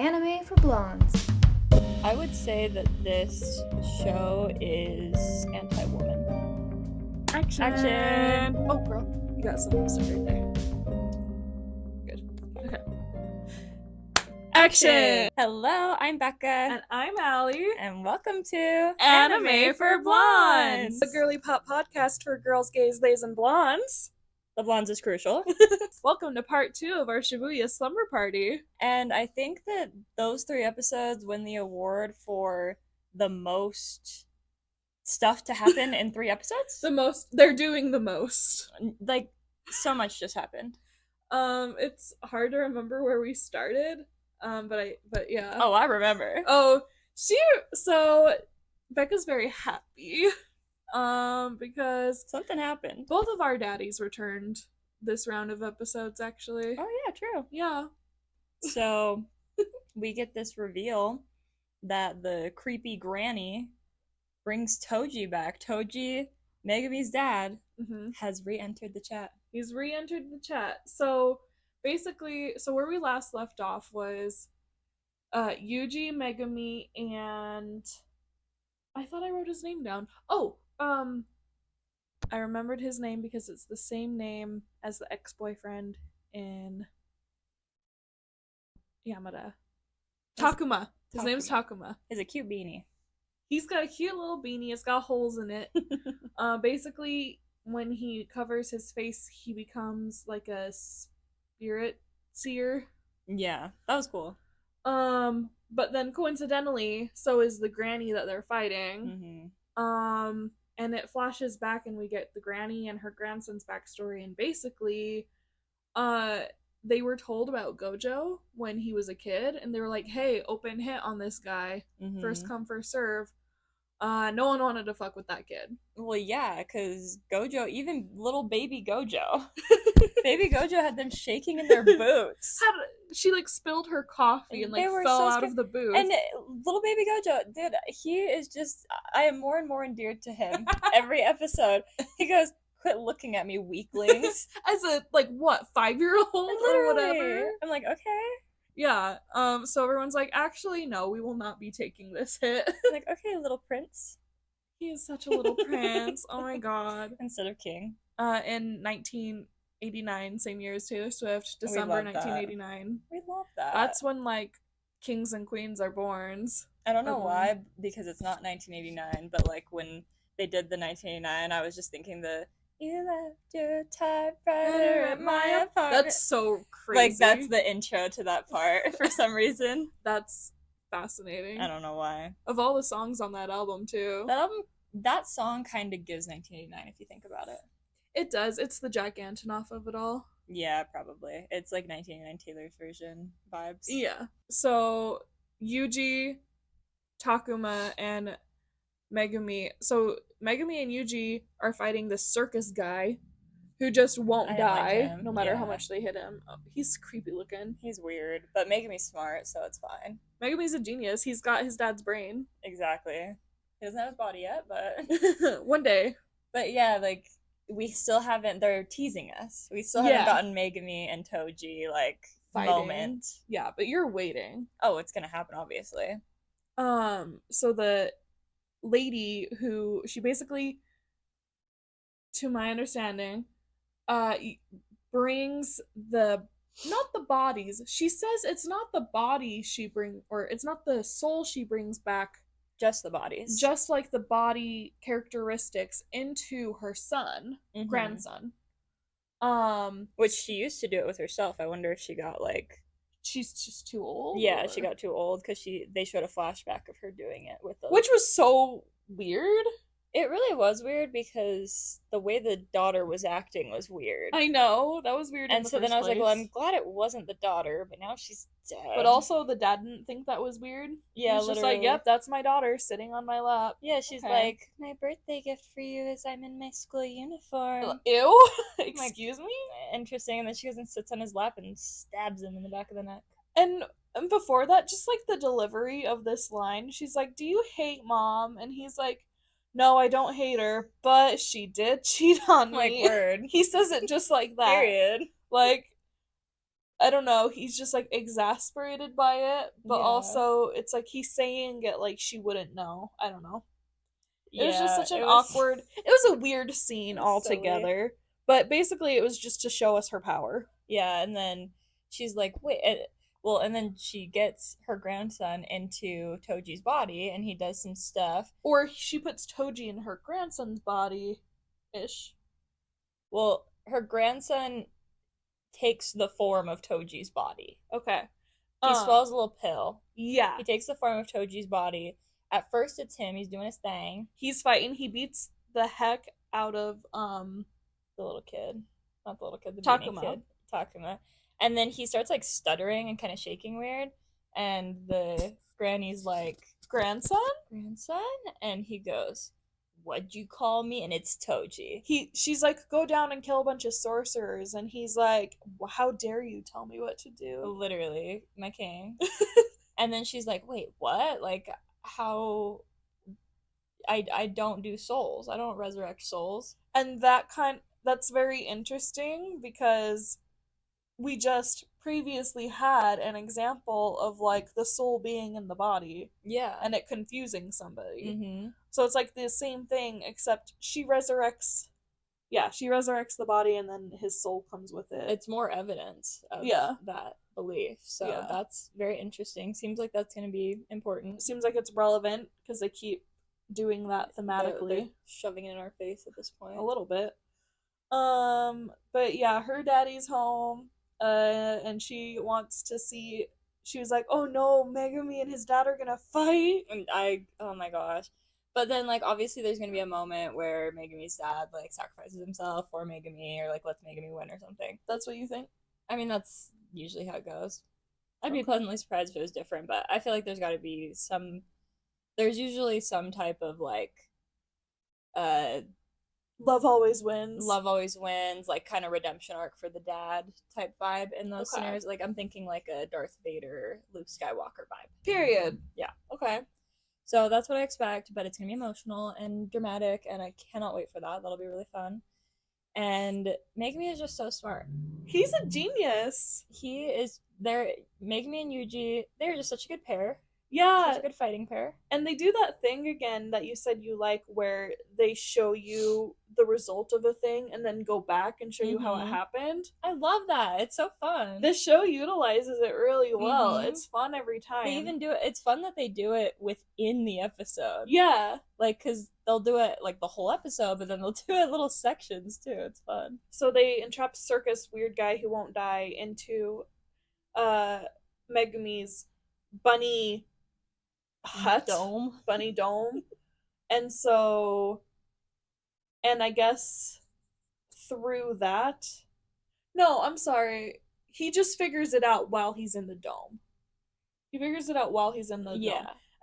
anime for blondes. I would say that this show is anti-woman. Action! Oh, girl, you got something to say right there. Good. Okay. Action! Hello, I'm Becca. And I'm Allie. And welcome to Anime for Blondes! A girly pop podcast for girls, gays, theys, and blondes. The blondes is crucial. Welcome to part 2 of our Shibuya Slumber Party. And I think that those 3 episodes win the award for the most stuff to happen in 3 episodes. They're doing the most. Like, so much just happened. It's hard to remember where we started. But yeah. Oh, I remember. So Becca's very happy. Because something happened. Both of our daddies returned this round of episodes, actually. Oh yeah, true. Yeah. So we get this reveal that the creepy granny brings Toji back. Toji, Megami's dad, has re-entered the chat. He's re-entered the chat. So basically, where we last left off was Yuji, Megami, and I thought I wrote his name down. I remembered his name because it's the same name as the ex-boyfriend in Yamada. Takuma. His name's Takuma. He's a cute beanie. He's got a cute little beanie. It's got holes in it. Basically, when he covers his face, he becomes like a spirit seer. Yeah, that was cool. But then coincidentally, so is the granny that they're fighting. And it flashes back and we get the granny and her grandson's backstory, and basically, they were told about Gojo when he was a kid, and they were like, hey, open hit on this guy. First come, first serve. No one wanted to fuck with that kid. Well, yeah, because Gojo, even little baby Gojo, baby Gojo had them shaking in their boots. She spilled her coffee and fell out of the booth. And little baby Gojo, dude, he is just, I am more and more endeared to him every episode. He goes, quit looking at me, weaklings. As a 5-year-old or whatever. I'm like, okay. Yeah, so everyone's like, actually, no, we will not be taking this hit. I'm like, okay, little prince. He is such a little prince. Oh my god. Instead of king. In 1989, same year as Taylor Swift, December 1989. We love that. That's when, kings and queens are born. I don't know why, because it's not 1989, but, when they did the 1989, I was just thinking you left your typewriter at my apartment. That's so crazy. That's the intro to that part for some reason. That's fascinating. I don't know why. Of all the songs on that album, too. That song kind of gives 1989 if you think about it. It does. It's the Jack Antonoff of it all. Yeah, probably. It's 1989 Taylor's version vibes. Yeah. So, Yuji, Takuma, and Megami. So Megami and Yuji are fighting this circus guy who just won't die no matter how much they hit him. Oh, he's creepy looking. He's weird, but Megami's smart, so it's fine. Megami's a genius. He's got his dad's brain. Exactly. He doesn't have his body yet, but one day. But yeah, we still haven't. They're teasing us. We still haven't gotten Megami and Toji fighting. Moment. Yeah, but you're waiting. Oh, it's gonna happen, obviously. So the lady who she basically, to my understanding, brings not the bodies. She says it's not the body it's not the soul she brings back, just the bodies, just the body characteristics into her grandson. Which she used to do it with herself. I wonder if she got she's just too old. Yeah, she got too old because they showed a flashback of her doing it with which was so weird. It really was weird because the way the daughter was acting was weird. I know, that was weird. And so then I was like, well, I'm glad it wasn't the daughter, but now she's dead. But also the dad didn't think that was weird. Yeah, he's just yep, that's my daughter sitting on my lap. Yeah, she's like, my birthday gift for you is I'm in my school uniform. Ew. Excuse me? Interesting. And then she goes and sits on his lap and stabs him in the back of the neck. And before that, just the delivery of this line, she's like, do you hate mom? And he's like, no, I don't hate her, but she did cheat on me. Word. He says it just like that. Period. I don't know, he's just like exasperated by it, but also it's like he's saying it like she wouldn't know. I don't know. It was just such an awkward, it was a weird scene altogether. Silly. But basically it was just to show us her power. Yeah, and then she's like, wait, and then she gets her grandson into Toji's body and he does some stuff. Or she puts Toji in her grandson's body-ish. Well, her grandson takes the form of Toji's body. Okay. He swallows a little pill. Yeah. He takes the form of Toji's body. At first it's him, he's doing his thing. He's fighting, he beats the heck out of the little kid. Not the little kid, the Takuma. Kid. Takuma. And then he starts like stuttering and kind of shaking weird. And the granny's like, Grandson? And he goes, what'd you call me? And it's Toji. She's like, go down and kill a bunch of sorcerers. And he's like, well, how dare you tell me what to do? Literally, my king. And then she's like, wait, what? Like, how... I don't do souls. I don't resurrect souls. And that's very interesting because we just previously had an example of like the soul being in the body. Yeah. And it confusing somebody. Mm-hmm. So it's like the same thing, except she resurrects the body and then his soul comes with it. It's more evidence of that belief. So that's very interesting. Seems like that's going to be important. Seems like it's relevant because they keep doing that thematically. They're shoving it in our face at this point. A little bit. But yeah, her daddy's home, and she wants to see. She was like, "Oh no, Megumi and his dad are gonna fight." And oh my gosh. But then, like, obviously there's gonna be a moment where Megumi's dad, like, sacrifices himself for Megumi, or, like, lets Megumi win or something. That's what you think? I mean, that's usually how it goes. I'd be pleasantly surprised if it was different, but I feel like there's gotta be there's usually some type of, like, love always wins, like, kind of redemption arc for the dad type vibe in those scenarios. Like, I'm thinking, like, a Darth Vader, Luke Skywalker vibe. Period. Yeah. Okay. So that's what I expect, but it's gonna be emotional and dramatic, and I cannot wait for that. That'll be really fun. And Megumi is just so smart. He's a genius. He is there. Megumi and Yuji, they're just such a good pair. Yeah. Such a good fighting pair. And they do that thing again that you said you like, where they show you the result of a thing and then go back and show you how it happened. I love that. It's so fun. This show utilizes it really well. It's fun every time. They even do it. It's fun that they do it within the episode. Yeah. Like, because they'll do it, like, the whole episode, but then they'll do it little sections, too. It's fun. So they entrap Circus, weird guy who won't die, into Megumi's bunny hut. Bunny dome. And I guess through that... No, I'm sorry. He just figures it out while he's in the dome. Dome.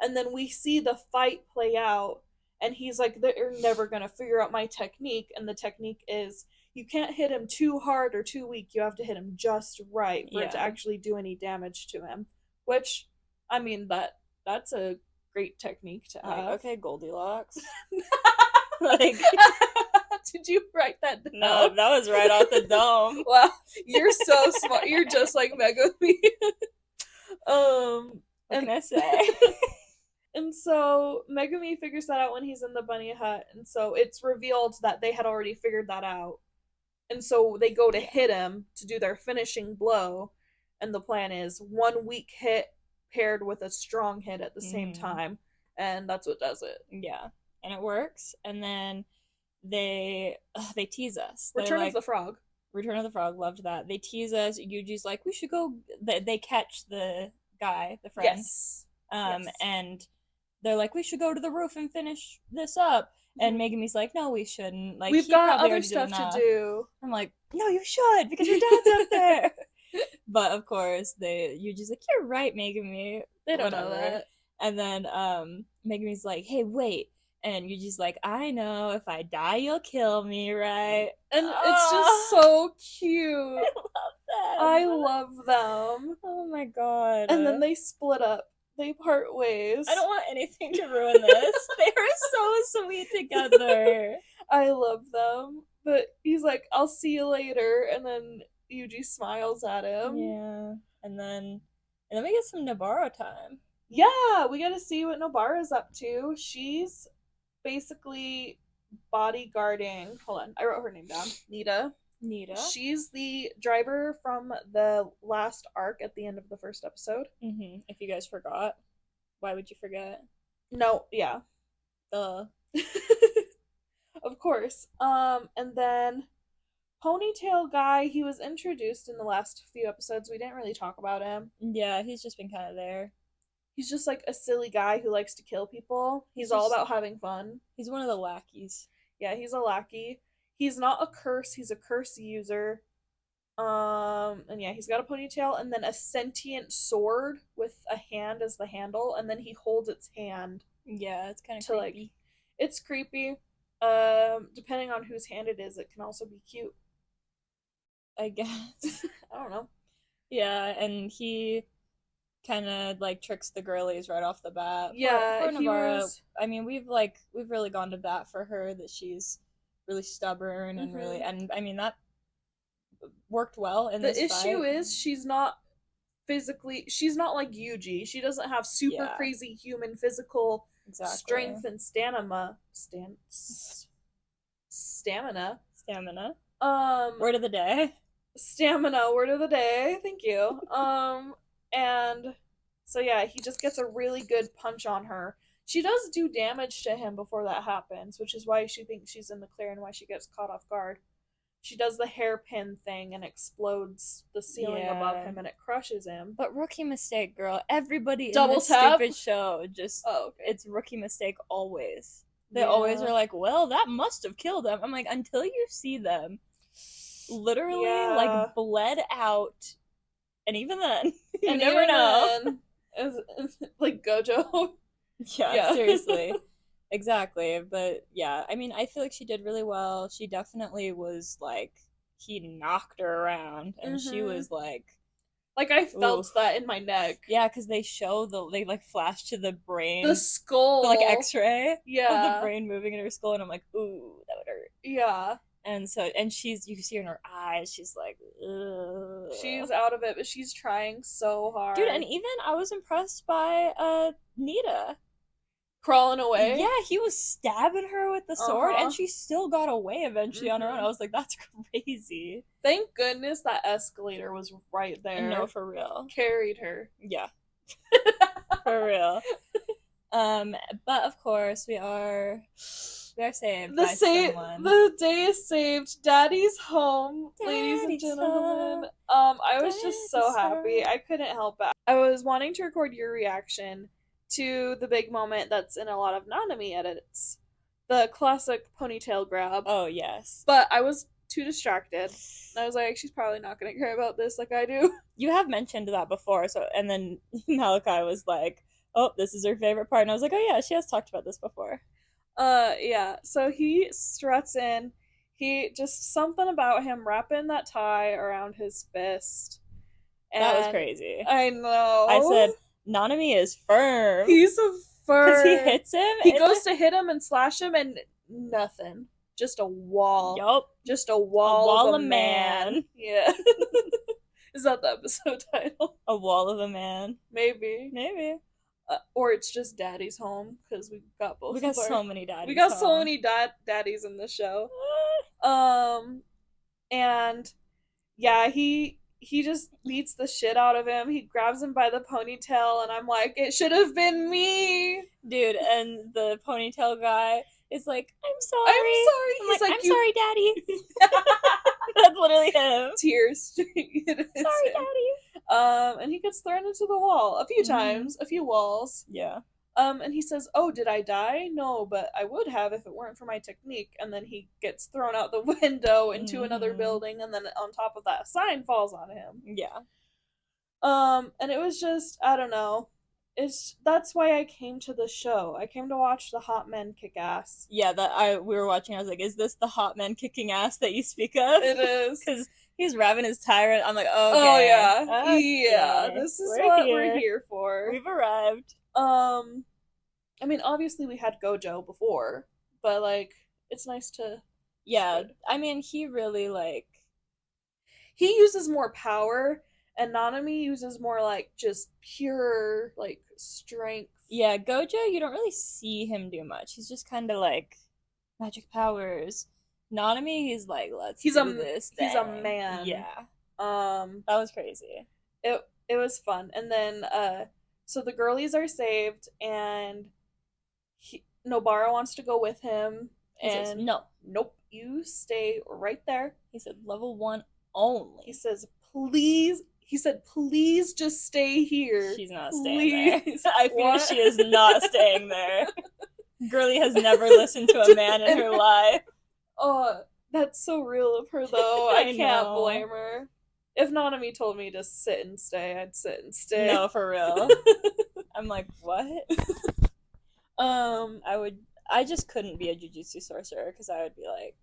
And then we see the fight play out, and he's like, they're never gonna figure out my technique, and the technique is you can't hit him too hard or too weak, you have to hit him just right for it to actually do any damage to him. Which, I mean, that's a great technique to have. Like, okay, Goldilocks. Like, did you write that down? No, that was right off the dome. Wow, you're so smart. You're just like Megumi. What can I say? And so Megumi figures that out when he's in the bunny hut, and so it's revealed that they had already figured that out. And so they go to hit him to do their finishing blow, and the plan is one weak hit paired with a strong hit at the same time, and that's what does it. Yeah, and it works. And then they tease us. Return of the Frog, loved that. They tease us. Yuji's like, we should go. They catch the guy, the friend. Yes. And they're like, we should go to the roof and finish this up. And Megumi's like, no, we shouldn't. Like, we've got other stuff to do. I'm like, no, you should, because your dad's up there. But of course, Yuji's like, you're right, Megumi. They don't know that. And then Megumi's like, hey, wait. And Yuji's like, I know, if I die, you'll kill me, right? And it's just so cute. I love them. Oh my god. And then they split up. They part ways. I don't want anything to ruin this. They are so sweet together. I love them. But he's like, I'll see you later. And then Yuji smiles at him. Yeah. And then we get some Nobara time. Yeah, we get to see what Nobara's up to. She's basically bodyguarding. Hold on, I wrote her name down. Nita. She's the driver from the last arc at the end of the first episode. If you guys forgot, why would you forget? No, yeah. Of course. And then Ponytail guy, he was introduced in the last few episodes. We didn't really talk about him. Yeah, he's just been kind of there. He's just like a silly guy who likes to kill people. He's all about having fun. He's one of the lackeys. Yeah, he's a lackey. He's not a curse, he's a curse user. And yeah, he's got a ponytail and then a sentient sword with a hand as the handle, and then he holds its hand. Yeah, it's kind of creepy. Like, it's creepy. Depending on whose hand it is, it can also be cute, I guess. I don't know. Yeah, and he kind of like tricks the girlies right off the bat. Yeah, for Nobara, I mean, we've really gone to bat for her, that she's really stubborn and really, and I mean that worked well in this fight. The issue is she's not like Yuji. She doesn't have super crazy human physical strength and stamina. Word of the day. Stamina, word of the day. Thank you. And so yeah, he just gets a really good punch on her. She does do damage to him before that happens, which is why she thinks she's in the clear and why she gets caught off guard. She does the hairpin thing and explodes the ceiling above him, and it crushes him. But rookie mistake, girl. Everybody Double in this tap? Stupid show just it's rookie mistake always. They always are like, well, that must have killed them. I'm like, until you see them literally like bled out, and even then you never know. Like Gojo. Yeah, seriously. Exactly. But yeah, I mean, I feel like she did really well. She definitely was like, he knocked her around, and she was like I felt that in my neck. Yeah, because they like flash to the brain, the skull, the, like X-ray of the brain moving in her skull, and I'm like, ooh, that would hurt. Yeah. And so, and you see her in her eyes, she's like, ugh. She's out of it, but she's trying so hard. Dude, and even I was impressed by Nita. Crawling away. Yeah, he was stabbing her with the sword, and she still got away eventually on her own. I was like, that's crazy. Thank goodness that escalator was right there. No, for real. Carried her. Yeah. For real. But of course we are saved by someone. The day is saved. Daddy's home, ladies and gentlemen. I was just so happy. I couldn't help it. I was wanting to record your reaction to the big moment that's in a lot of Nanami edits. The classic ponytail grab. Oh, yes. But I was too distracted. I was like, she's probably not going to care about this like I do. You have mentioned that before, and then Malachi was like, oh, this is her favorite part. And I was like, oh yeah, she has talked about this before. Yeah. So he struts in. Something about him wrapping that tie around his fist. And that was crazy. I know. I said, Nanami is firm. He's firm. Because he hits him. He goes to hit him and slash him, and nothing. Just a wall. Yup. Just a wall of a man. Yeah. Is that the episode title? A wall of a man. Maybe. Or it's just Daddy's home, because we got both. We got so many daddies. We got so many daddies in the show. And yeah, he just beats the shit out of him. He grabs him by the ponytail, and I'm like, it should have been me. Dude, and the ponytail guy is like, I'm sorry. He's like, I'm sorry, Daddy. That's literally him. Tears. Sorry, Daddy. And he gets thrown into the wall a few times, a few walls. Yeah. And he says, oh, did I die? No, but I would have if it weren't for my technique. And then he gets thrown out the window into another building, and then on top of that, a sign falls on him. Yeah. And it was just, I don't know. That's why I came to the show. I came to watch the hot men kick ass. Yeah, we were watching. I was like, is this the hot men kicking ass that you speak of? It is. Because he's wrapping his tyrant. I'm like, okay. Oh, yeah. Okay. Yeah, this is what we're here for. We've arrived. I mean, obviously we had Gojo before, but, like, it's nice to... Yeah, I mean, he really, like... he uses more power, and Nanami uses more like just pure like strength. Yeah, Gojo, you don't really see him do much. He's just kind of like magic powers. Nanami, he's like, let's do this thing. He's a man. Yeah. That was crazy. It was fun. And then so the girlies are saved, and Nobara wants to go with him. He says, no. Nope, you stay right there. He said, level 1 only. He says, please. He said, please just stay here. She's not staying there. I feel she is not staying there. Girly has never listened to a man in her life. Oh, that's so real of her, though. I can't blame her. If Nanami told me to sit and stay, I'd sit and stay. No, for real. I'm like, what? I just couldn't be a Jujutsu sorcerer, because I would be like,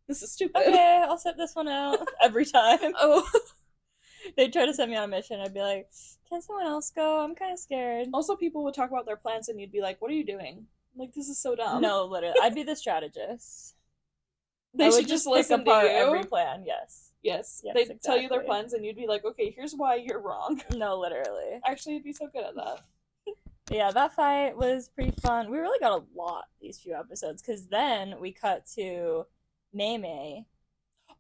this is stupid. Okay, I'll set this one out every time. Oh. They'd try to send me on a mission. I'd be like, can someone else go? I'm kind of scared. Also, people would talk about their plans, and you'd be like, what are you doing? Like, this is so dumb. No, literally. I'd be the strategist. They should just listen to you. Every plan, yes. Yes, they'd tell you their plans, and you'd be like, okay, here's why you're wrong. No, literally. Actually, you'd be so good at that. Yeah, that fight was pretty fun. We really got a lot these few episodes, because then we cut to Mei.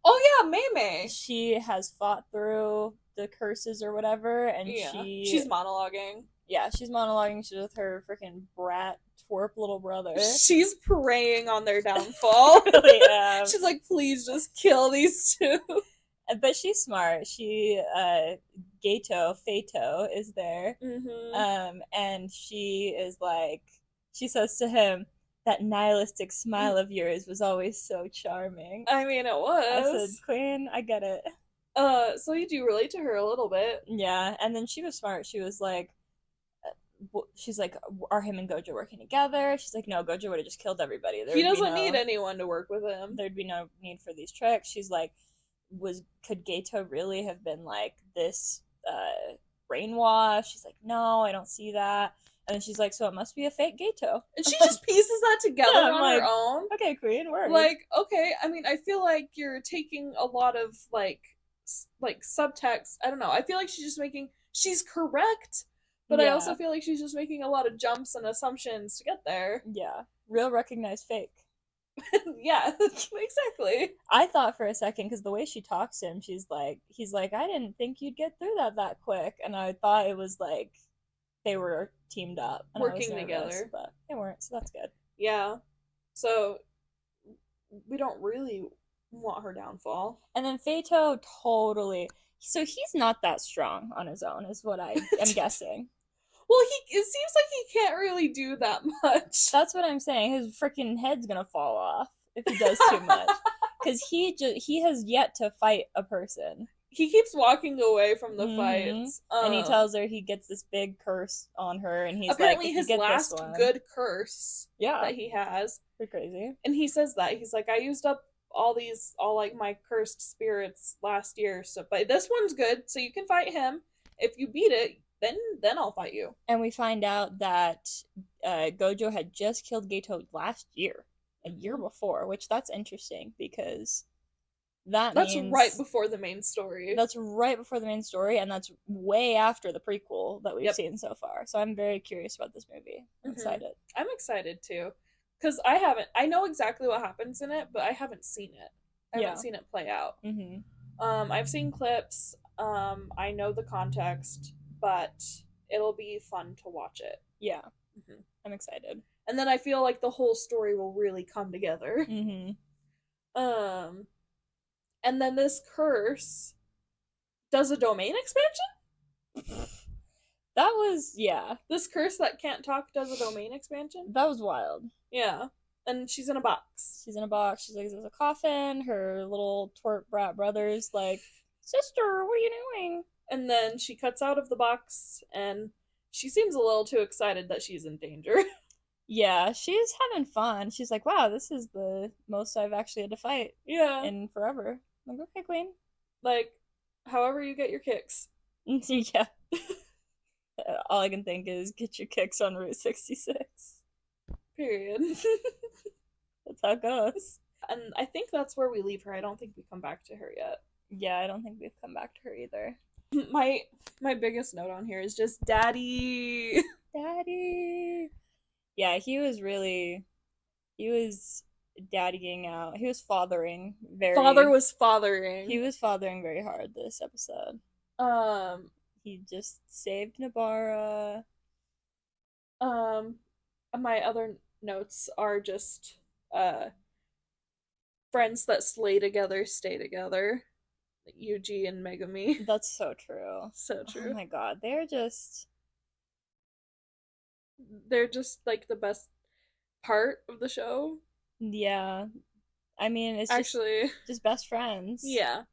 Oh yeah, Mei. She has fought through the curses or whatever, and she's monologuing. Yeah, she's monologuing. She's with her freaking brat twerp little brother. She's preying on their downfall. Really, yeah. She's like, please just kill these two. But she's smart. She Fato is there. Mm-hmm. And she is like, she says to him, that nihilistic smile of yours was always so charming. I mean, it was. I said, Queen, I get it. So you do relate to her a little bit. Yeah, and then she was smart. She was like, she's like, are him and Gojo working together? She's like, no, Gojo would have just killed everybody. He doesn't need anyone to work with him. There'd be no need for these tricks. She's like, could Geto really have been like this brainwash? She's like, no, I don't see that. And then she's like, so it must be a fake Geto. And she just pieces that together on her own. Okay, Queen, word. Like, okay, I mean, I feel like you're taking a lot of, like subtext. I don't know. I feel like she's correct, but I also feel like she's just making a lot of jumps and assumptions to get there. Yeah. Real recognized fake. Yeah, exactly. I thought for a second, because the way she talks to him, he's like, I didn't think you'd get through that quick. And I thought it was like they were teamed up. And working together. But they weren't, so that's good. Yeah. So we don't really want her downfall. And then Fato totally... So he's not that strong on his own, is what I am guessing. Well, it seems like he can't really do that much. That's what I'm saying. His freaking head's gonna fall off if he does too much. Because he has yet to fight a person. He keeps walking away from the fights. And he tells her he gets this big curse on her, and he's apparently like, his last good curse that he has. Pretty crazy. And he says that. He's like, I used up all like my cursed spirits last year, but this one's good, so you can fight him. If you beat it, then I'll fight you. And we find out that Gojo had just killed Geto last year, a year before, which that's interesting because that's right before the main story. That's right before the main story, and that's way after the prequel that we've seen so far. So I'm very curious about this movie. I'm excited. I'm excited too, because I know exactly what happens in it, but I haven't seen it. I haven't seen it play out. I've seen clips. I know the context, but it'll be fun to watch it. Yeah. I'm excited. And then I feel like the whole story will really come together. And then this curse does a domain expansion? That was, This curse that can't talk does a domain expansion? That was wild. Yeah. And she's in a box. She's like, there's a coffin. Her little twerp brat brother's like, sister, what are you doing? And then she cuts out of the box, and she seems a little too excited that she's in danger. Yeah, she's having fun. She's like, wow, this is the most I've actually had to fight in forever. I'm like, okay, Queen. Like, however you get your kicks. Yeah. All I can think is get your kicks on Route 66. Period. That's how it goes. And I think that's where we leave her. I don't think we come back to her yet. Yeah, I don't think we've come back to her either. My biggest note on here is just daddy. Daddy. Yeah, he was daddying out. He was fathering Father was fathering. He was fathering very hard this episode. He just saved Nobara. My other notes are just friends that slay together stay together. Yuji and Megami. That's so true. So true. Oh my god, they're just like the best part of the show. Yeah. I mean, it's actually just best friends. Yeah.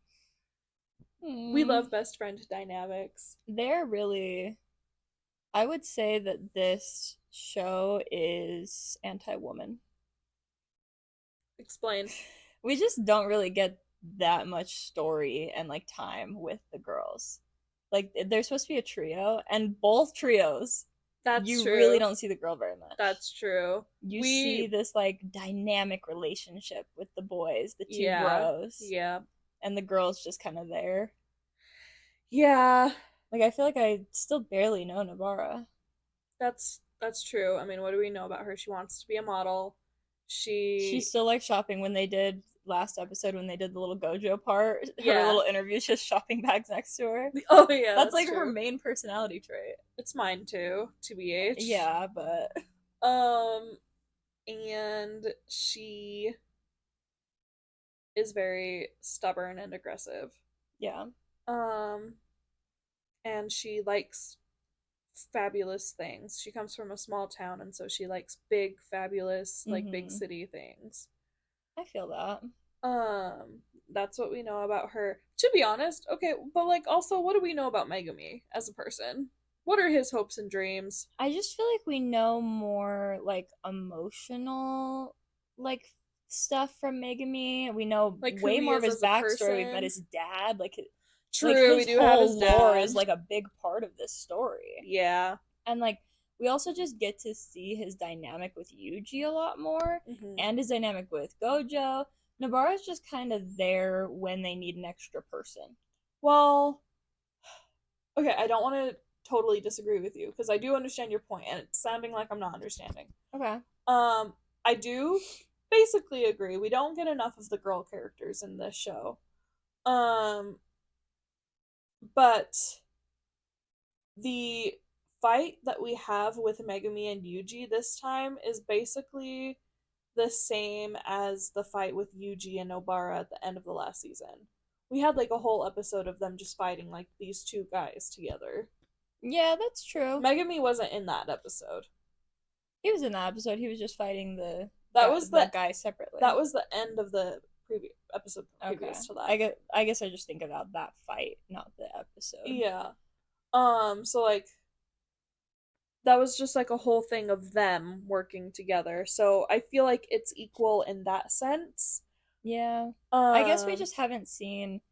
We love best friend dynamics. They're really, I would say that this show is anti-woman. Explain. We just don't really get that much story and like time with the girls. Like they're supposed to be a trio, and both trios, you true. really don't see the girl very much. That's true. You see this like dynamic relationship with the boys, the two bros. Yeah. And the girl's just kind of there. Yeah. Like I feel like I still barely know Nobara. That's true. I mean, what do we know about her? She wants to be a model. She still likes shopping. When they did last episode, when they did the little Gojo part, Yeah. her little interview, just shopping bags next to her. Oh yeah, that's like true. Her main personality trait. It's mine too, TBH. Yeah, but and she is very stubborn and aggressive. Yeah. And she likes fabulous things. She comes from a small town, and so she likes big, fabulous, like big city things. I feel that. That's what we know about her. To be honest, okay, but like also, what do we know about Megami as a person? What are his hopes and dreams? I just feel like we know more like emotional like stuff from Megami. We know like way more of his backstory. We've met his dad. Like true, like his we do have his dad. Lore is like a big part of this story. Yeah. And like we also just get to see his dynamic with Yuji a lot more, and his dynamic with Gojo. Nobara's just kind of there when they need an extra person. Well, okay, I don't want to totally disagree with you because I do understand your point, and it's sounding like I'm not understanding. Okay. I do basically agree. We don't get enough of the girl characters in this show. But the fight that we have with Megami and Yuji this time is basically the same as the fight with Yuji and Nobara at the end of the last season. We had like a whole episode of them just fighting like these two guys together. Yeah, that's true. Megami wasn't in that episode. He was in that episode. He was just fighting the guy separately. That was the end of the previous episode previous to that. I guess I just think about that fight, not the episode. Yeah. So like that was just like a whole thing of them working together. So I feel like it's equal in that sense. Yeah. I guess we just haven't seen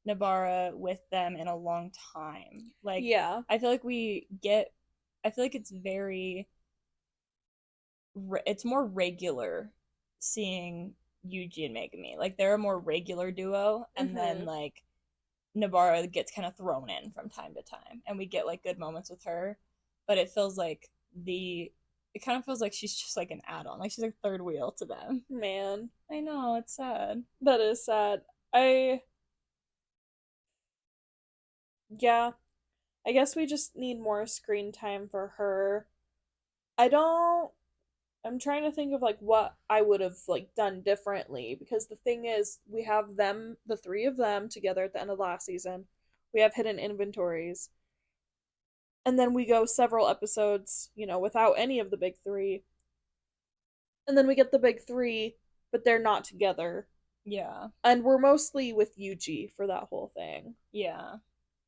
Nobara with them in a long time. Like, yeah. I feel like it's very it's more regular seeing Yuji and Megami. Like they're a more regular duo, and then like Nobara gets kind of thrown in from time to time, and we get like good moments with her, but it feels like it kind of feels like she's just like an add-on, like she's like third wheel to them. Man, I know, it's sad. That is sad. Yeah, I guess we just need more screen time for her. I'm trying to think of like what I would have like done differently, because the thing is we have them, the three of them together at the end of last season. We have hidden inventories. And then we go several episodes, without any of the big three. And then we get the big three, but they're not together. Yeah. And we're mostly with Yuji for that whole thing. Yeah.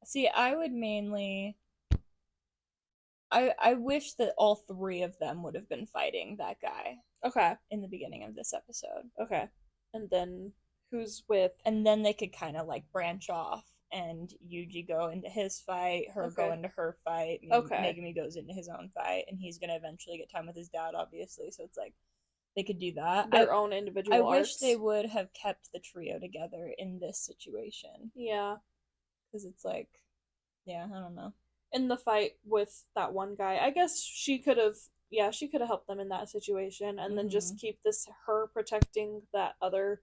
See, I would mainly I wish that all three of them would have been fighting that guy. Okay. In the beginning of this episode. Okay. And then who's with? And then they could kind of like branch off, and Yuji go into his fight, her go into her fight, Megami goes into his own fight, and he's gonna eventually get time with his dad, obviously. So it's like they could do that. Their own individual I arcs. wish they would have kept the trio together in this situation. Yeah. Because it's like, yeah, I don't know. In the fight with that one guy, I guess she could have helped them in that situation, and then just keep her protecting that other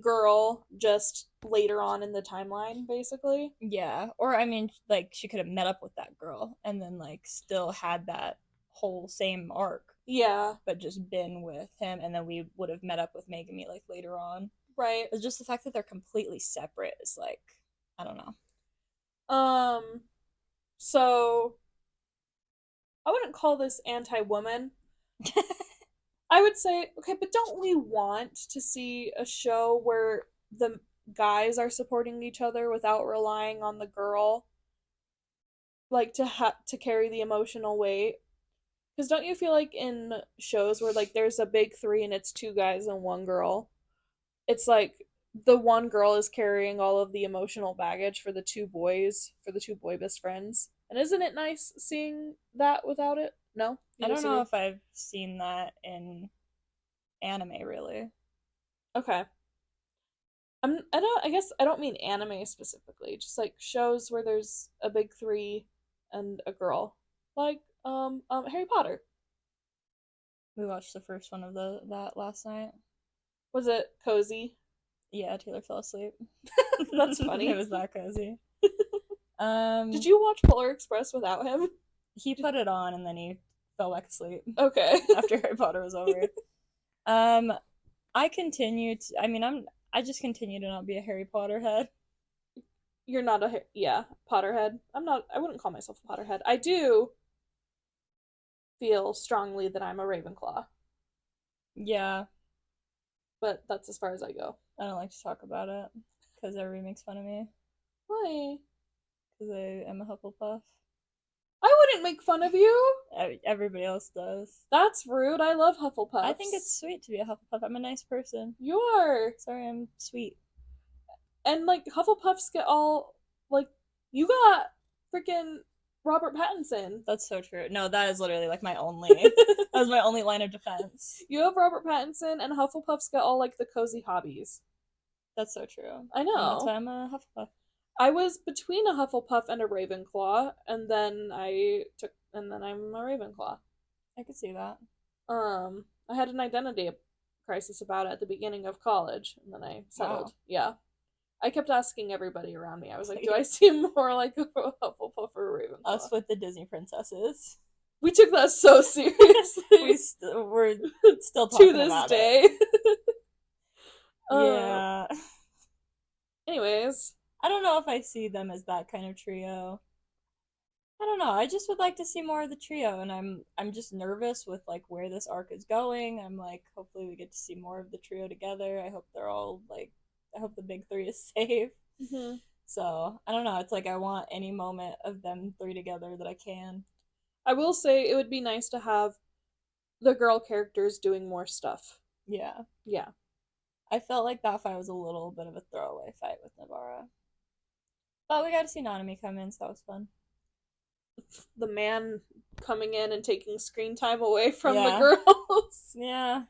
girl just later on in the timeline, basically. Yeah. Or, I mean, like, she could have met up with that girl and then, like, still had that whole same arc. Yeah. But just been with him, and then we would have met up with Megumi, like, later on. Right. It's just the fact that they're completely separate is, like, I don't know. So, I wouldn't call this anti-woman. I would say, okay, but don't we want to see a show where the guys are supporting each other without relying on the girl, like, to carry the emotional weight? Because don't you feel like in shows where, like, there's a big three and it's two guys and one girl, it's like the one girl is carrying all of the emotional baggage for the two boy best friends? And isn't it nice seeing that without it? No? I don't know if I've seen that in anime, really. Okay. I guess I don't mean anime specifically, just like shows where there's a big three and a girl. Like Harry Potter. We watched the first one of that last night. Was it cozy? Yeah, Taylor fell asleep. That's funny. It was that cozy. Did you watch Polar Express without him? He put it on and then he fell back asleep. Okay. After Harry Potter was over. I continue to I just continue to not be a Harry Potter head. You're not a Potterhead. I wouldn't call myself a Potterhead. I do feel strongly that I'm a Ravenclaw. Yeah. But that's as far as I go. I don't like to talk about it because everybody makes fun of me. Why? Because I am a Hufflepuff. I wouldn't make fun of you. Everybody else does. That's rude. I love Hufflepuffs. I think it's sweet to be a Hufflepuff. I'm a nice person. You are. Sorry, I'm sweet. And, like, Hufflepuffs get all, like, you got freaking Robert Pattinson. That's so true. No, that is literally, like, that was my only line of defense. You have Robert Pattinson, and Hufflepuffs get all, like, the cozy hobbies. That's so true. I know. And that's why I'm a Hufflepuff. I was between a Hufflepuff and a Ravenclaw, and then I'm a Ravenclaw. I could see that. I had an identity crisis about it at the beginning of college, and then I settled. Wow. Yeah. I kept asking everybody around me. I was like, do I seem more like a Hufflepuff or a Ravenclaw? Us with the Disney princesses. We took that so seriously. We're still talking to this about day. It. Yeah. Anyways. I don't know if I see them as that kind of trio. I don't know. I just would like to see more of the trio, and I'm just nervous with, like, where this arc is going. I'm like, hopefully we get to see more of the trio together. I hope they're all, like, I hope the big three is safe. Mm-hmm. So, I don't know. It's like I want any moment of them three together that I can. I will say it would be nice to have the girl characters doing more stuff. Yeah. Yeah. I felt like that fight was a little bit of a throwaway fight with Navara. But we got to see Nanami come in, so that was fun. The man coming in and taking screen time away from the girls. Yeah.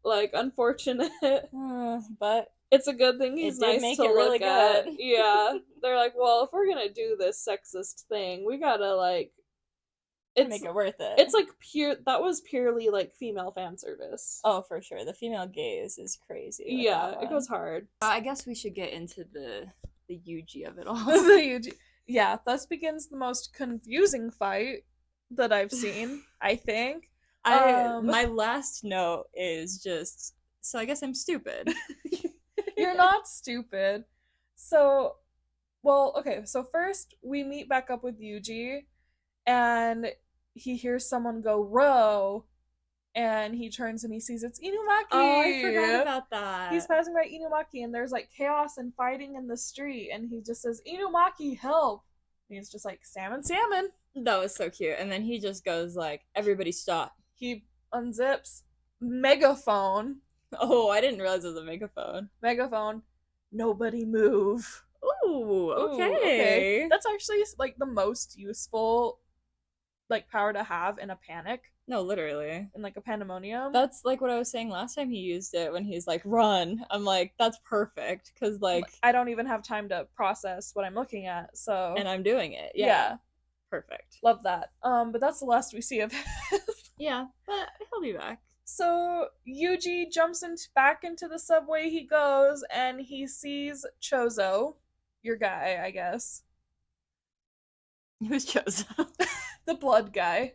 Like, unfortunate. But it's a good thing he's nice to look really at. Good. Yeah. They're like, well, if we're gonna do this sexist thing, we gotta, like... make it worth it. It's, like, that was purely, like, female fan service. Oh, for sure. The female gaze is crazy. Yeah, it goes hard. I guess we should get into the Yuji of it all. The Yuji. Yeah, thus begins the most confusing fight that I've seen, I think. My last note is just, so I guess I'm stupid. You're not stupid. So, well, okay, so first we meet back up with Yuji, and he hears someone go, row, and he turns and he sees it's Inumaki. Oh, I forgot about that. He's passing by Inumaki, and there's, like, chaos and fighting in the street, and he just says, Inumaki, help! And he's just like, salmon, salmon! That was so cute. And then he just goes, like, everybody stop. He unzips megaphone. Oh, I didn't realize it was a megaphone. Megaphone. Nobody move. Ooh, okay. That's actually, like, the most useful like power to have in a panic. No, literally. In like a pandemonium. That's like what I was saying last time he used it when he's like, run. I'm like, that's perfect. Because, like, I don't even have time to process what I'm looking at. So. And I'm doing it. Yeah. Perfect. Love that. But that's the last we see of him. Yeah, but he'll be back. So Yuji jumps back into the subway he goes, and he sees Chozo, your guy, I guess. Who's Chozo? The blood guy.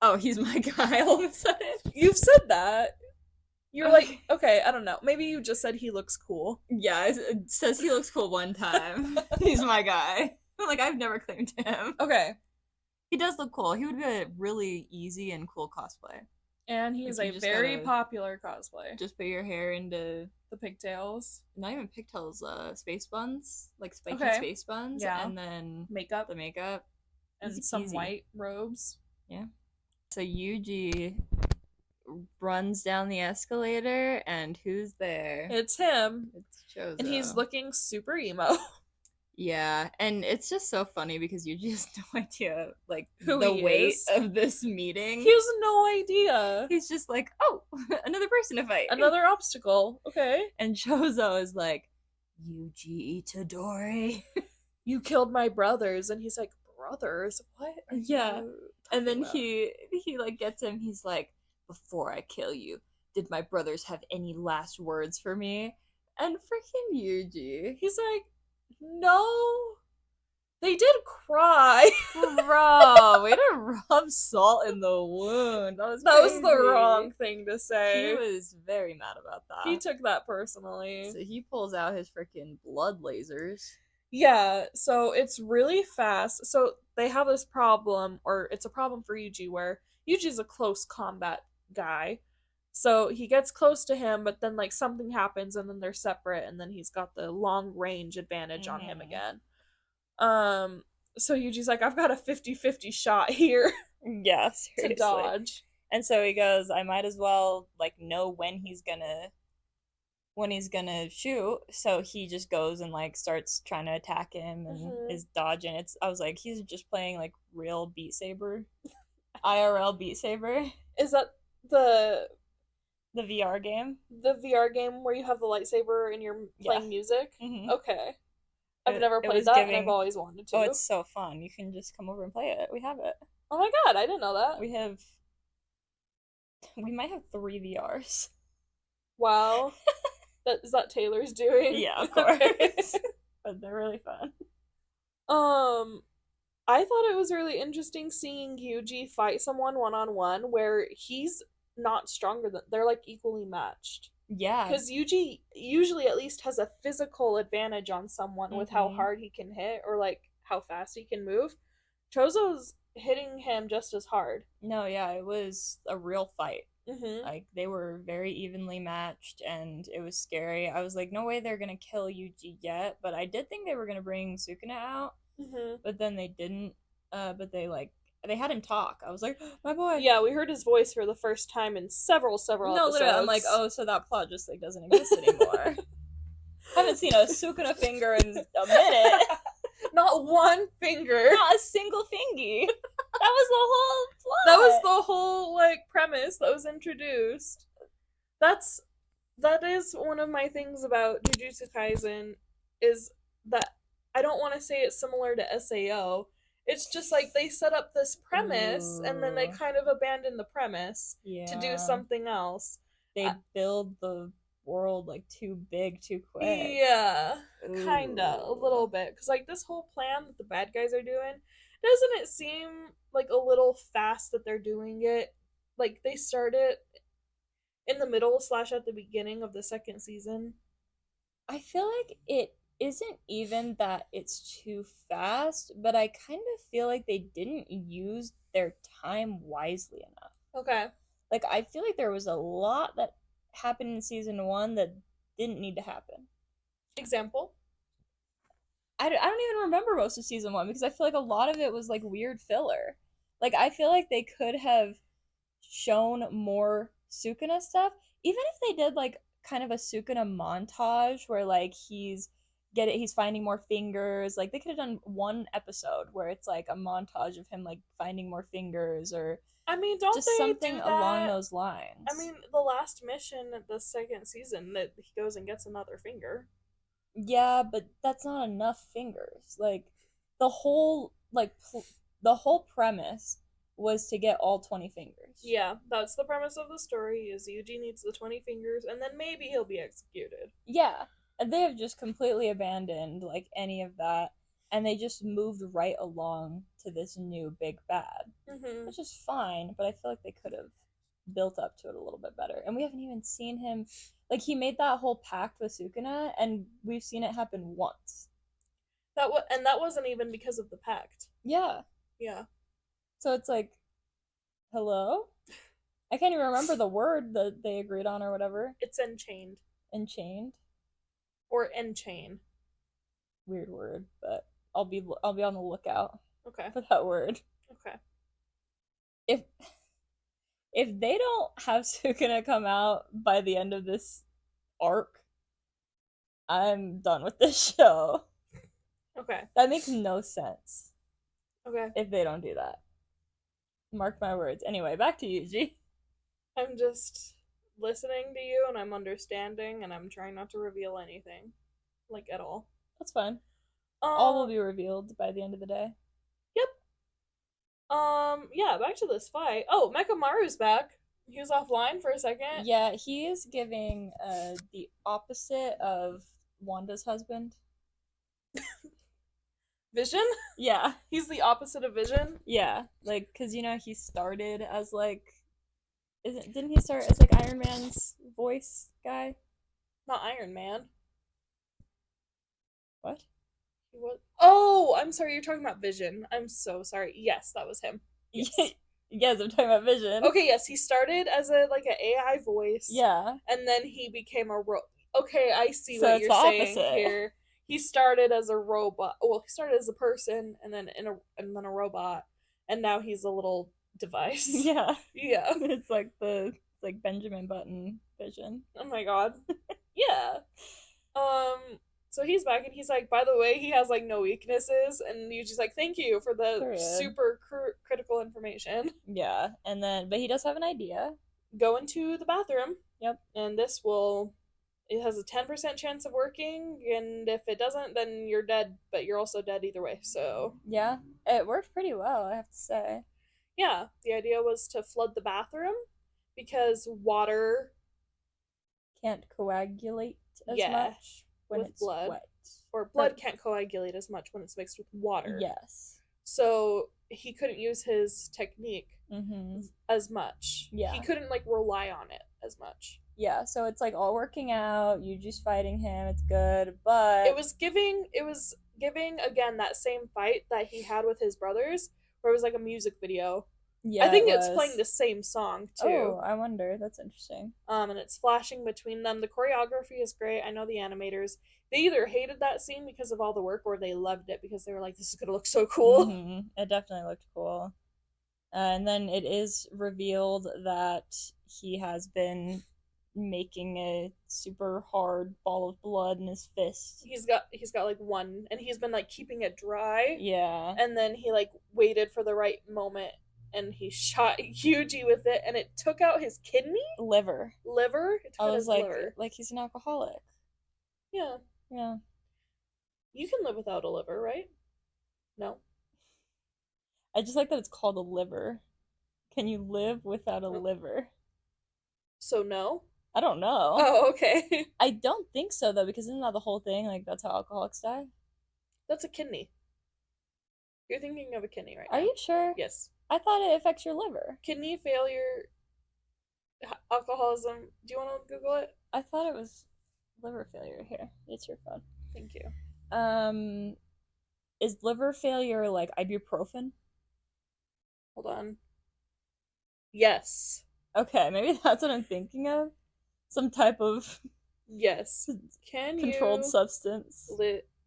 Oh, he's my guy all of a sudden? You've said that. You're like, okay, I don't know. Maybe you just said he looks cool. Yeah, it says he looks cool one time. He's my guy. Like, I've never claimed him. Okay. He does look cool. He would be a really easy and cool cosplay. And he's a very popular cosplay. Just put your hair into the pigtails. Not even pigtails, space buns. Like spiky space buns. Yeah. And then makeup. The makeup. And some white robes. Yeah. So Yuji runs down the escalator, and who's there? It's him. It's Chozo. And he's looking super emo. Yeah, and it's just so funny because Yuji has no idea, like, who the weight of this meeting. He has no idea. He's just like, oh, another person to fight. Another obstacle. Okay. And Chozo is like, Yuji Itadori. You killed my brothers. And he's like, brothers? What? Yeah. And then he like gets him, he's like, before I kill you, did my brothers have any last words for me? And freaking Yuji, he's like, no, they did cry. Bro, way to rub salt in the wound. That was the wrong thing to say. He was very mad about that. He took that personally. So he pulls out his freaking blood lasers. Yeah, so it's really fast. So they have this problem, or it's a problem for Yuji, where Yuji's a close combat guy. So he gets close to him, but then like something happens and then they're separate, and then he's got the long range advantage on him again. So Yuji's like, I've got a 50-50 shot here. Yeah, seriously. To dodge. And so he goes, I might as well like know when he's gonna shoot. So he just goes and like starts trying to attack him and is dodging. I was like, he's just playing like real Beat Saber. IRL Beat Saber. Is that the VR game? The VR game where you have the lightsaber and you're playing music? Mm-hmm. Okay. I've never played that, and I've always wanted to. Oh, it's so fun. You can just come over and play it. We have it. Oh my god, I didn't know that. We might have 3 VRs. Wow. Is that Taylor's doing? Yeah, of course. But they're really fun. I thought it was really interesting seeing Yuji fight someone one-on-one where he's not stronger than they're like equally matched. Yeah. Because Yuji usually at least has a physical advantage on someone with how hard he can hit or like how fast he can move. Chozo's hitting him just as hard. No, yeah, it was a real fight. Like they were very evenly matched, and it was scary. I was like, no way they're gonna kill Yuji yet, but I did think they were gonna bring Sukuna out, but then they didn't. But they had him talk. I was like, my boy. Yeah, we heard his voice for the first time in several no, episodes. Literally, I'm like, oh, so that plot just like doesn't exist anymore. Haven't seen a Sukuna finger in a minute. Not one finger. Not a single fingy. That was the whole plot. That was the whole like premise that was introduced. That is one of my things about Jujutsu Kaisen, is that I don't want to say it's similar to SAO. It's just like they set up this premise and then they kind of abandon the premise to do something else. They build the world like too big too quick. Yeah, kinda a little bit, because like this whole plan that the bad guys are doing, doesn't it seem like a little fast that they're doing it? Like they started in the middle / at the beginning of the second season. I feel like it isn't even that it's too fast, but I kind of feel like they didn't use their time wisely enough. Okay. Like I feel like there was a lot that happened in season 1 that didn't need to happen. Example? I don't even remember most of season 1 because I feel like a lot of it was like weird filler. Like I feel like they could have shown more Sukuna stuff, even if they did like kind of a Sukuna montage where like he's get it, he's finding more fingers. Like they could have done one episode where it's like a montage of him like finding more fingers, or I mean, don't just they something do that? along those lines. I mean, the last mission of the second season that he goes and gets another finger. Yeah, but that's not enough fingers. Like the whole the whole premise was to get all 20 fingers. Yeah, that's the premise of the story, is Yuji needs the 20 fingers and then maybe he'll be executed. Yeah. And they have just completely abandoned like any of that, and they just moved right along to this new big bad. Which is fine, but I feel like they could have built up to it a little bit better. And we haven't even seen him, like he made that whole pact with Sukuna and we've seen it happen once. That wasn't even because of the pact. Yeah. Yeah. So it's like, hello? I can't even remember the word that they agreed on or whatever. It's enchained. Enchained? Or enchain. Weird word, but I'll be on the lookout. Okay. For that word. Okay. If they don't have Sukuna come out by the end of this arc, I'm done with this show. Okay. That makes no sense. Okay. If they don't do that. Mark my words. Anyway, back to Yuji. I'm just listening to you and I'm understanding and I'm trying not to reveal anything. Like, at all. That's fine. All will be revealed by the end of the day. Yep. Yeah, back to this fight. Oh, Mekamaru's back. He was offline for a second. Yeah, he is giving the opposite of Wanda's husband. Vision? Yeah. He's the opposite of Vision? Yeah. Like, cause he started as like didn't he start as like Iron Man's voice guy? Not Iron Man. What? What? Oh, I'm sorry, you're talking about Vision. I'm so sorry. Yes, that was him. Yes. Yes, I'm talking about Vision. Okay, yes, he started as an AI voice. Yeah. And then he became a Okay, I see what you're saying opposite. Here. He started as a robot. Well, he started as a person, and then a robot, and now he's a little device. Yeah. Yeah. It's like Benjamin Button Vision. Oh my god. Yeah. So he's back, and he's like, by the way, he has like no weaknesses, and Yuji's like, thank you for the super critical information. Yeah, and then but he does have an idea. Go into the bathroom. Yep. And it has a 10% chance of working, and if it doesn't, then you're dead, but you're also dead either way, so. Yeah, it worked pretty well, I have to say. Yeah, the idea was to flood the bathroom because water can't coagulate as much when it's blood. Wet. Or blood can't coagulate as much when it's mixed with water. Yes. So he couldn't use his technique as much. Yeah. He couldn't like rely on it as much. Yeah, so it's like all working out, Yuji's fighting him, it's good, but it was giving again that same fight that he had with his brothers, where it was like a music video. Yeah, I think it's playing the same song too. Oh, I wonder. That's interesting. And it's flashing between them. The choreography is great. I know the animators, they either hated that scene because of all the work, or they loved it because they were like, this is gonna look so cool. It definitely looked cool. And then it is revealed that he has been making a super hard ball of blood in his fist. He's got like one, and he's been like keeping it dry. Yeah. And then he like waited for the right moment, and he shot Yuji with it, and it took out his kidney? Liver. It took out his liver. Like he's an alcoholic. Yeah. Yeah. You can live without a liver, right? No. I just like that it's called a liver. Can you live without a liver? So no? I don't know. Oh, okay. I don't think so, though, because isn't that the whole thing? Like, that's how alcoholics die? That's a kidney. You're thinking of a kidney right now. Are you sure? Yes. I thought it affects your liver. Kidney failure, alcoholism. Do you want to Google it? I thought it was liver failure. Here, it's your phone. Thank you. Is liver failure like ibuprofen? Hold on. Yes. Okay, maybe that's what I'm thinking of. Some type of yes. Can controlled substance.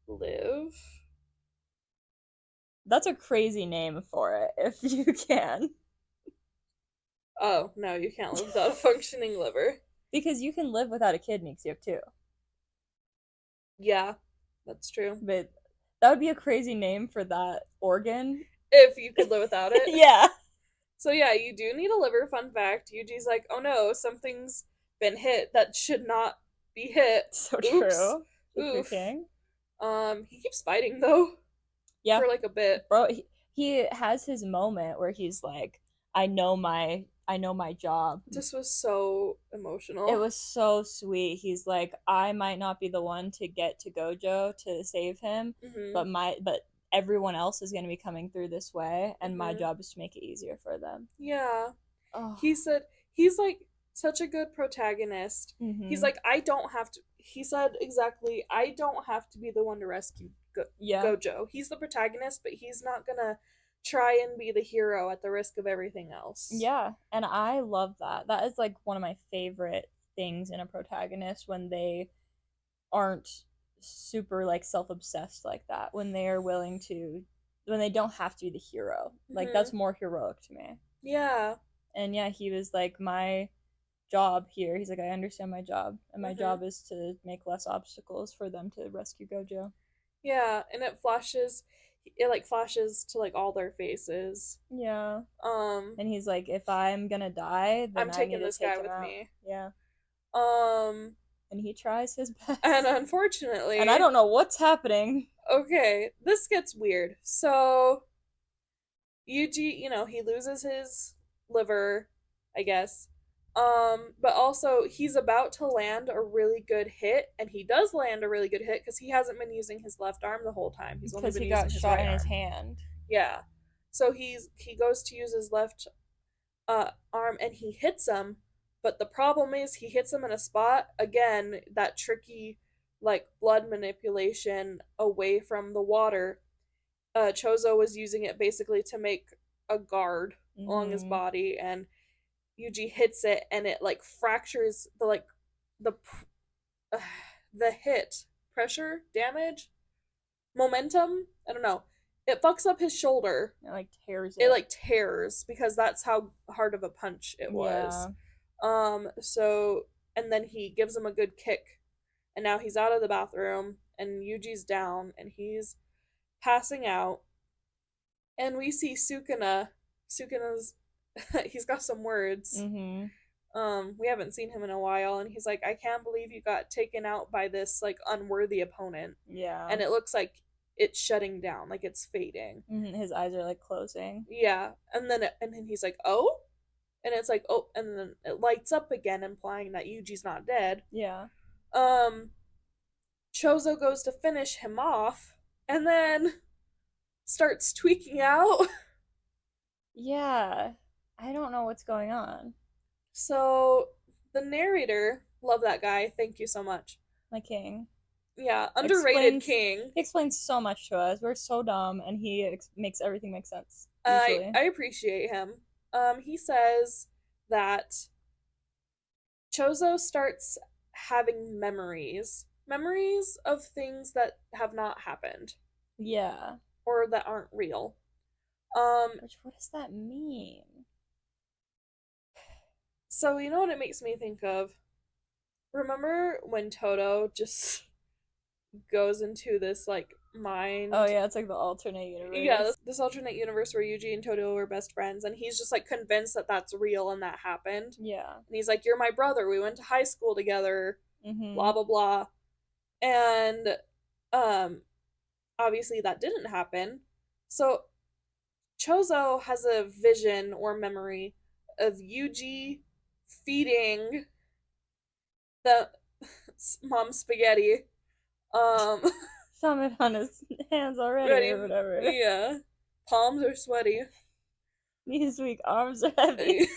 Live? That's a crazy name for it, if you can. Oh, no, you can't live without a functioning liver. Because you can live without a kidney because you have two. Yeah. That's true. But that would be a crazy name for that organ. If you could live without it. Yeah. So yeah, you do need a liver, fun fact. Yuji's like, oh no, something's been hit that should not be hit. So Oops. true. Oof. King. He keeps fighting though. Yeah. For like a bit. Bro, he has his moment where he's like, I know my job. This was so emotional. It was so sweet. He's like, I might not be the one to get to Gojo to save him, but everyone else is going to be coming through this way, and my job is to make it easier for them. Yeah. Oh. He said he's like such a good protagonist. He's like, he said exactly, I don't have to be the one to rescue Gojo. He's the protagonist, but he's not gonna try and be the hero at the risk of everything else. Yeah, and I love that. That is like one of my favorite things in a protagonist, when they aren't super like self-obsessed like that, when they are willing to, when they don't have to be the hero. Like that's more heroic to me. Yeah. And yeah, he was like, my job here, he's like, I understand my job, and my job is to make less obstacles for them to rescue Gojo. Yeah, and it flashes to like all their faces. Yeah. And he's like, if I'm gonna die, then I'm taking this guy with me. Yeah. And he tries his best. And unfortunately, and I don't know what's happening. Okay, this gets weird. So Yuji, he loses his liver, I guess. But also he's about to land a really good hit, and he does land a really good hit because he hasn't been using his left arm the whole time. He's only been using his right arm. Because he got shot in his hand. Yeah. So he goes to use his left arm, and he hits him, but the problem is he hits him in a spot, again, that tricky like blood manipulation away from the water. Chozo was using it basically to make a guard along his body, and Yuji hits it, and it like fractures the hit, pressure, damage, momentum, I don't know. It fucks up his shoulder. It like tears it. It like tears because that's how hard of a punch it was. Yeah. So, and then he gives him a good kick, and now he's out of the bathroom, and Yuji's down, and he's passing out, and we see Sukuna's he's got some words. We haven't seen him in a while, and he's like, I can't believe you got taken out by this like unworthy opponent. Yeah. And it looks like it's shutting down, like it's fading. His eyes are like closing. Yeah. And then he's like, oh? And it's like, oh, and then it lights up again, implying that Yuji's not dead. Yeah. Chozo goes to finish him off, and then starts tweaking out. Yeah. I don't know what's going on. So, the narrator, love that guy, thank you so much. My king. Yeah, underrated king. He explains so much to us. We're so dumb, and he makes everything make sense. I appreciate him. He says that Chozo starts having memories of things that have not happened. Yeah. Or that aren't real. Which, what does that mean? So, you know what it makes me think of? Remember when Toto just goes into this, like, mind? Oh, yeah, it's like the alternate universe. Yeah, this alternate universe where Yuji and Toto were best friends, and he's just, like, convinced that that's real and that happened. Yeah. And he's like, you're my brother, we went to high school together, blah, blah, blah. And, obviously that didn't happen. So, Chozo has a vision or memory of Yuji feeding the mom spaghetti. Vomit on his hands already or whatever. Yeah. Palms are sweaty. These weak arms are heavy.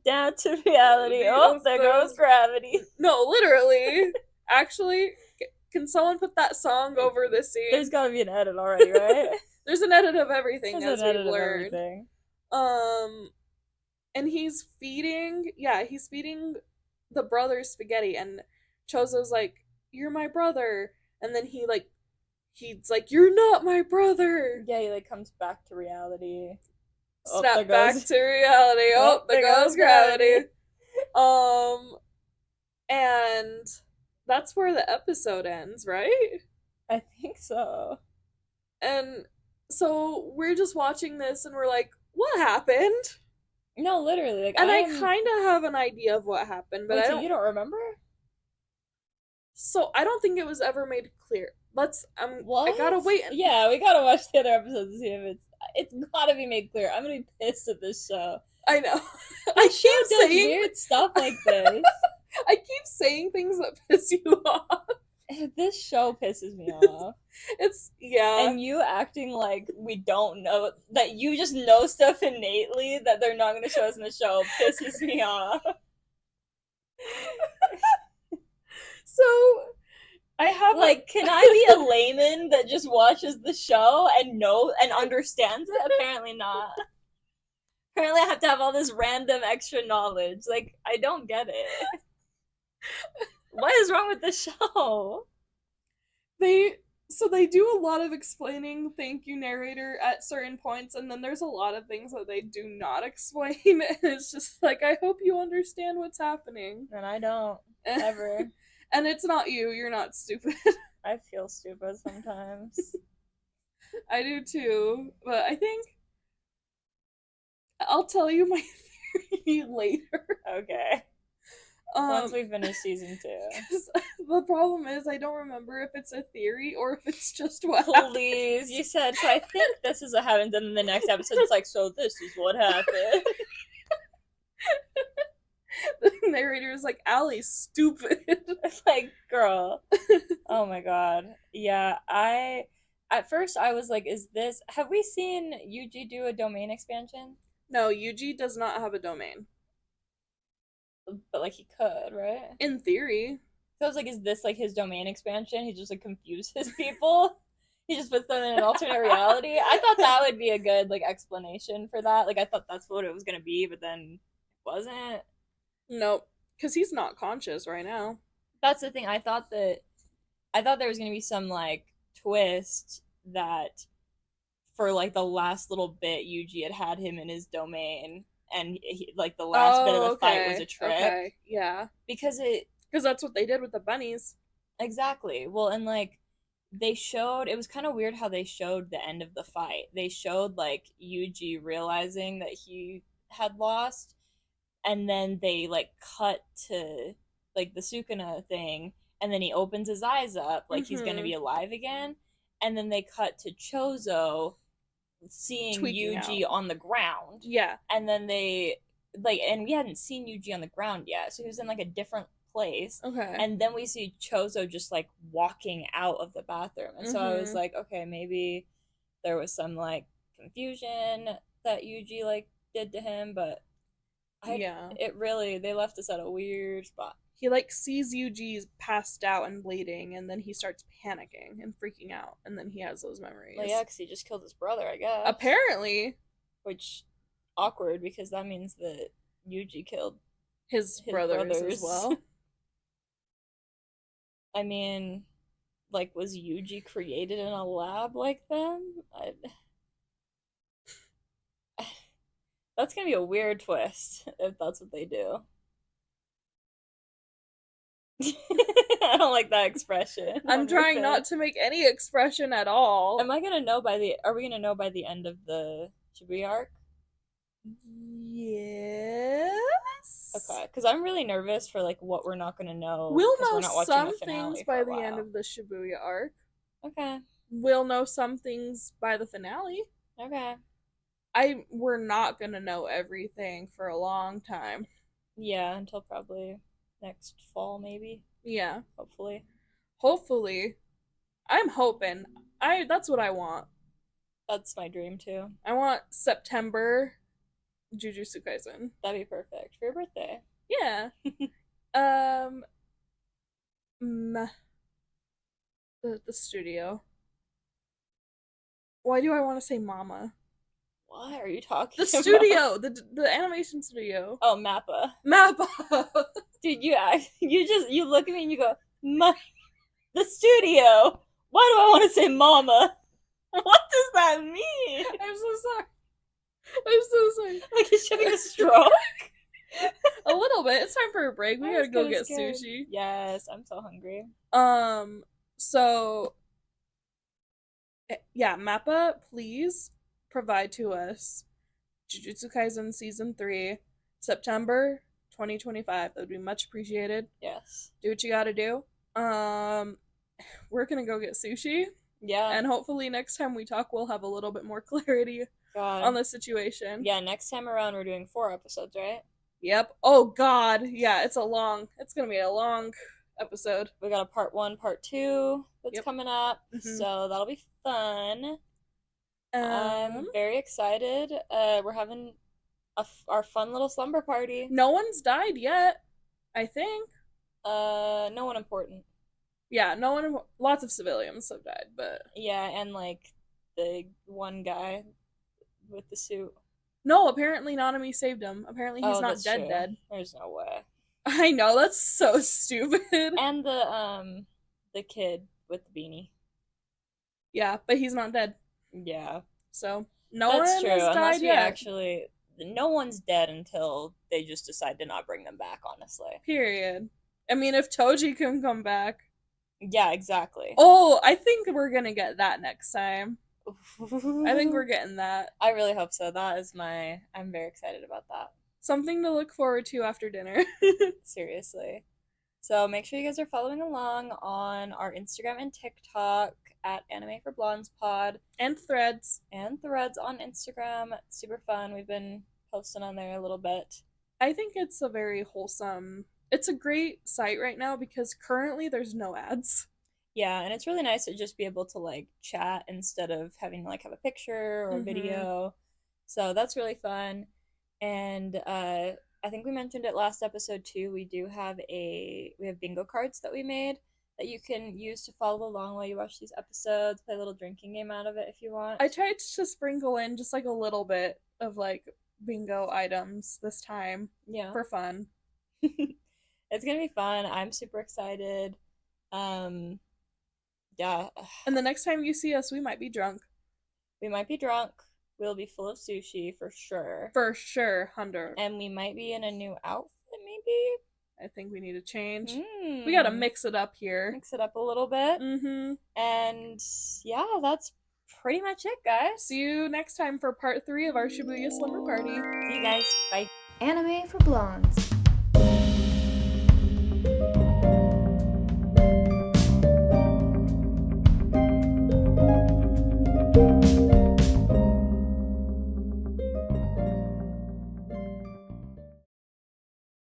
Down to reality. Oh, there goes gravity. No, literally. Actually, can someone put that song over this scene? There's gotta be an edit already, right? There's an edit of everything, as we've learned. And he's feeding the brother spaghetti, and Chozo's like, you're my brother. And then he's like, you're not my brother. Yeah, he like comes back to reality. Snap back to reality. Oh, there goes gravity. And that's where the episode ends, right? I think so. And so we're just watching this and we're like, what happened? No, literally. Like, and I kind of have an idea of what happened, but wait, I so don't. you don't remember? So I don't think it was ever made clear. Let's. What? I gotta wait. Yeah, we gotta watch the other episodes to see if it's gotta be made clear. I'm gonna be pissed at this show. I know. I keep does saying weird stuff like this. I keep saying things that piss you off. This show pisses me off. It's yeah. And you acting like we don't know, that you just know stuff innately that they're not gonna show us in the show, pisses me off. So I have like, can I be a layman that just watches the show and knows and understands it? Apparently not. Apparently I have to have all this random extra knowledge. Like, I don't get it. What is wrong with the show? They do a lot of explaining, thank you narrator, at certain points, and then there's a lot of things that they do not explain. And it's just like, I hope you understand what's happening. And I don't, ever. And it's not you, you're not stupid. I feel stupid sometimes. I do too, but I think I'll tell you my theory later. Okay. Once we finish season 2. The problem is I don't remember if it's a theory or if it's just what Please, happens. you said, so I think this is what happens, and then the next episode it's like, so this is what happened. The narrator is like, Allie's stupid. Like, girl. Oh my god. Yeah, at first I was like, is this, have we seen Yuji do a domain expansion? No, Yuji does not have a domain. But like he could, right? In theory. So I was like, is this like his domain expansion? He just like confuses people. He just puts them in an alternate reality. I thought that would be a good like explanation for that. Like I thought that's what it was gonna be, but then it wasn't. Nope, because he's not conscious right now. That's the thing. I thought there was gonna be some like twist that for like the last little bit Yuji had him in his domain, and like the last bit of the fight was a trick. Okay. Yeah, because that's what they did with the bunnies. Exactly. Well, and like they showed, it was kind of weird how they showed the end of the fight. They showed like Yuji realizing that he had lost, and then they like cut to like the Sukuna thing, and then he opens his eyes up like he's gonna be alive again, and then they cut to Chozo seeing tweaking Yuji out on the ground. Yeah. And then they like, and we hadn't seen Yuji on the ground yet, so he was in like a different place. Okay. And then we see Chozo just like walking out of the bathroom. And so I was like, okay, maybe there was some like confusion that Yuji like did to him, but it really, they left us at a weird spot. He like sees Yuji's passed out and bleeding, and then he starts panicking and freaking out, and then he has those memories. Well, yeah, because he just killed his brother, I guess. Apparently. Which, awkward, because that means that Yuji killed his brothers as well. I mean, like, was Yuji created in a lab like them? That's gonna be a weird twist if that's what they do. I don't like that expression. I'm trying not to make any expression at all. Are we gonna know by the end of the Shibuya arc? Yes. Okay, because I'm really nervous for like what we're not gonna know. We'll know some things by the end of the Shibuya arc. Okay. We'll know some things by the finale. Okay. We're not gonna know everything for a long time. Yeah, until probably next fall, maybe. Yeah. Hopefully. I'm hoping. That's what I want. That's my dream too. I want September Jujutsu Kaisen. That'd be perfect for your birthday. Yeah. The studio. Why do I want to say mama? What are you talking about? The studio, the animation studio. Oh, Mappa. Dude, you look at me and you go, the studio. Why do I want to say mama? What does that mean? I'm so sorry. Like he's having a stroke. A little bit. It's time for a break. We gotta go get sushi. Yes, I'm so hungry. So Yeah, Mappa, please provide to us Jujutsu Kaisen Season 3, September 2025. That would be much appreciated. Yes. Do what you gotta do. We're gonna go get sushi. Yeah. And hopefully next time we talk, we'll have a little bit more clarity on the situation. Yeah, next time around we're doing 4 episodes, right? Yep. Oh god. Yeah, it's gonna be a long episode. We got a part 1, part 2 that's coming up. So that'll be fun. I'm very excited. We're having our fun little slumber party. No one's died yet, I think. No one important. Yeah, no one. Lots of civilians have died, but yeah, and like the one guy with the suit. No, apparently Nanami saved him. Apparently he's not dead. True. Dead. There's no way. I know, that's so stupid. And the kid with the beanie. Yeah, but he's not dead. Yeah. So no one has died yet. Actually, no one's dead until they just decide to not bring them back. Honestly. Period. I mean, if Toji can come back. Yeah, exactly. Oh, I think we're gonna get that next time. I think we're getting that. I really hope so. I'm very excited about that. Something to look forward to after dinner. Seriously. So make sure you guys are following along on our Instagram and TikTok at Anime for Blondes Pod. And Threads. And Threads on Instagram. It's super fun. We've been posting on there a little bit. I think it's a very wholesome... It's a great site right now because currently there's no ads. Yeah, and it's really nice to just be able to like chat instead of having to like have a picture or video. So that's really fun. And I think we mentioned it last episode too. We have bingo cards that we made that you can use to follow along while you watch these episodes. Play a little drinking game out of it if you want. I tried to sprinkle in just like a little bit of like bingo items this time. Yeah. For fun. It's gonna be fun. I'm super excited. Yeah. And the next time you see us, we might be drunk. We'll be full of sushi for sure. For sure, 100. And we might be in a new outfit, maybe. I think we need to change. We gotta mix it up here. Mix it up a little bit. And yeah, that's pretty much it, guys. See you next time for part 3 of our Shibuya Slumber Party. See you guys. Bye. Anime for Blondes.